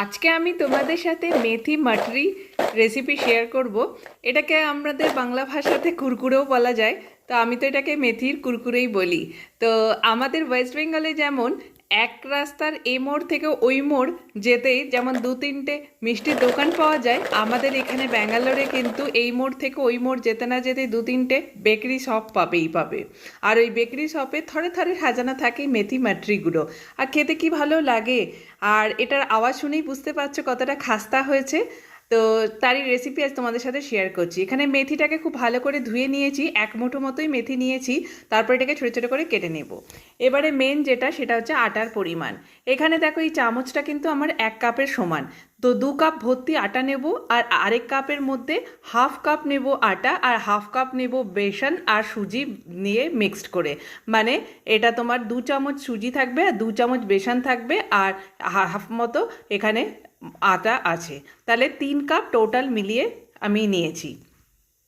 আজকে আমি তোমাদের সাথে মেথি মাটরি রেসিপি শেয়ার করব। এটাকে আমাদের বাংলা ভাষাতে কুরকুরেও বলা যায়, তো আমি তো এটাকে মেথির কুরকুরেই বলি। তো আমাদের ওয়েস্ট বেঙ্গলে যেমন এক রাস্তার এই মোড় থেকে ওই মোড় যেতেই যেমন দু তিনটে মিষ্টির দোকান পাওয়া যায়, আমাদের এখানে ব্যাঙ্গালোরে কিন্তু এই মোড় থেকে ওই মোড় যেতে না যেতেই দু তিনটে বেকারি শপ পাবে। আর ওই বেকারি শপে থরে থরে সাজানো থাকে মেথি মাটরিগুলো। আর খেতে কি ভালো লাগে! আর এটার আওয়াজ শুনেই বুঝতে পারছো কতটা খাস্তা হয়েছে। তো তারই রেসিপি আজ তোমাদের সাথে শেয়ার করছি। এখানে মেথিটাকে খুব ভালো করে ধুয়ে নিয়েছি, এক মুঠো মতোই মেথি নিয়েছি। তারপর এটাকে ছোটো ছোটো করে কেটে নেব। এবারে মেন যেটা সেটা হচ্ছে আটার পরিমাণ। এখানে দেখো এই চামচটা কিন্তু আমার 1 কাপের সমান। তো 2 কাপ ভর্তি আটা নেব, আর আরেক কাপের মধ্যে হাফ কাপ নেব আটা, আর হাফ কাপ নেব বেসন আর সুজি নিয়ে মিক্সড করে। মানে এটা তোমার 2 চামচ সুজি থাকবে, আর 2 চামচ বেসন থাকবে, আর হাফ মতো এখানে আটা আছে। তাহলে 3 কাপ টোটাল মিলিয়ে আমি নিয়েছি।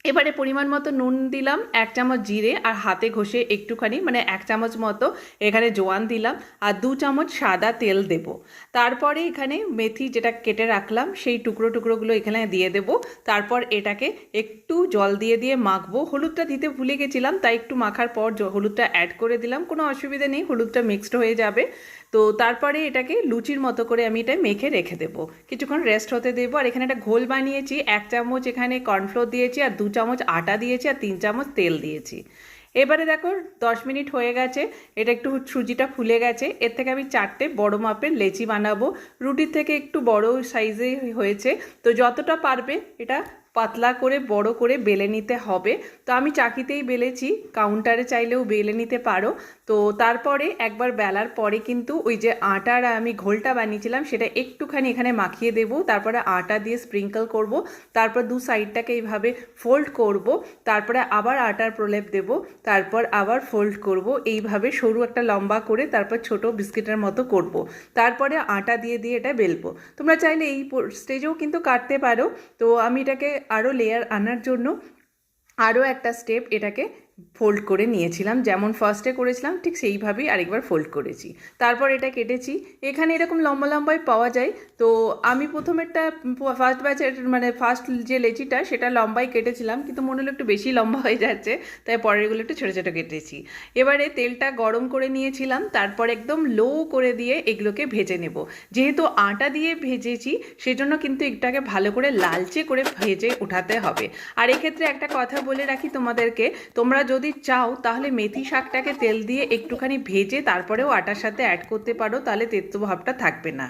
এবারে পরিমাণ মতো নুন দিলাম, 1 চামচ জিরে, আর হাতে ঘষে একটুখানি মানে 1 চামচ মতো এখানে জোয়ান দিলাম, আর 2 চামচ সাদা তেল দেব। তারপরে এখানে মেথি যেটা কেটে রাখলাম সেই টুকরোগুলো এখানে দিয়ে দেব। তারপর এটাকে একটু জল দিয়ে দিয়ে মাখবো। হলুদটা দিতে ভুলে গেছিলাম, তাই একটু মাখার পর হলুদটা অ্যাড করে দিলাম। কোনো অসুবিধা নেই, হলুদটা মিক্সড হয়ে যাবে। তো তারপরে এটাকে লুচির মতো করে আমি এটা মেখে রেখে দেবো, কিছুক্ষণ রেস্ট হতে দেবো। আর এখানে একটা ঘোল বানিয়েছি, 1 চামচ এখানে কর্নফ্লোর দিয়েছি, আর 2 চামচ আটা দিয়েছি, আর 3 চামচ তেল দিয়েছি। এবারে দেখো 10 মিনিট হয়ে গেছে, এটা একটু সুজিটা ফুলে গেছে। এর থেকে আমি 4টে বড় মাপের লেচি বানাবো। রুটির থেকে একটু বড় সাইজে হয়েছে। তো যতটা পারবে এটা পাতলা করে বড় করে বেলে নিতে হবে। তো আমি চাকিতেই বেলেছি, কাউন্টারে চাইলেও বেলে নিতে পারো। তো তারপরে একবার বেলার পরে কিন্তু ওই যে আটার আমি ঘোলটা বানিয়েছিলাম সেটা একটুখানি এখানে মাখিয়ে দেব। তারপরে আটা দিয়ে স্প্রিঙ্কল করব। তারপর দু সাইডটাকে এইভাবে ফোল্ড করব। তারপরে আবার আটার প্রলেপ দেব। তারপর আবার ফোল্ড করব এইভাবে সরু একটা লম্বা করে, তারপর ছোট বিস্কিটের মতো করব। তারপরে আটা দিয়ে দিয়ে এটা বেলবো। তোমরা চাইলে এই স্টেজেও কিন্তু কাটতে পারো। তো আমি এটাকে আরও লেয়ার আনার জন্য আরও একটা স্টেপ এটাকে ফোল্ড করে নিয়েছিলাম, যেমন ফার্স্টে করেছিলাম ঠিক সেইভাবেই আরেকবার ফোল্ড করেছি। তারপর এটা কেটেছি। এখানে এরকম লম্বা লম্বাই পাওয়া যায়। তো আমি প্রথমেরটা ফার্স্ট ব্যাচের মানে ফার্স্ট যে লেচিটা সেটা লম্বাই কেটেছিলাম, কিন্তু মনে হলো একটু বেশি লম্বা হয়ে যাচ্ছে, তাই পরেরগুলো একটু ছোটো ছোটো কেটেছি। এবারে তেলটা গরম করে নিয়েছিলাম, তারপর একদম লো করে দিয়ে এগুলোকে ভেজে নেব। যেহেতু আটা দিয়ে ভেজেছি সেজন্য কিন্তু এটাকে ভালো করে লালচে করে ভেজে উঠাতে হবে। আর এক্ষেত্রে একটা কথা বলে রাখি তোমাদেরকে, তোমরা যদি চাও তাহলে মেথি শাকটাকে তেল দিয়ে একটুখানি ভেজে তারপরেও আটার সাথে অ্যাড করতে পারো, তাহলে তেতো ভাবটা থাকবে না।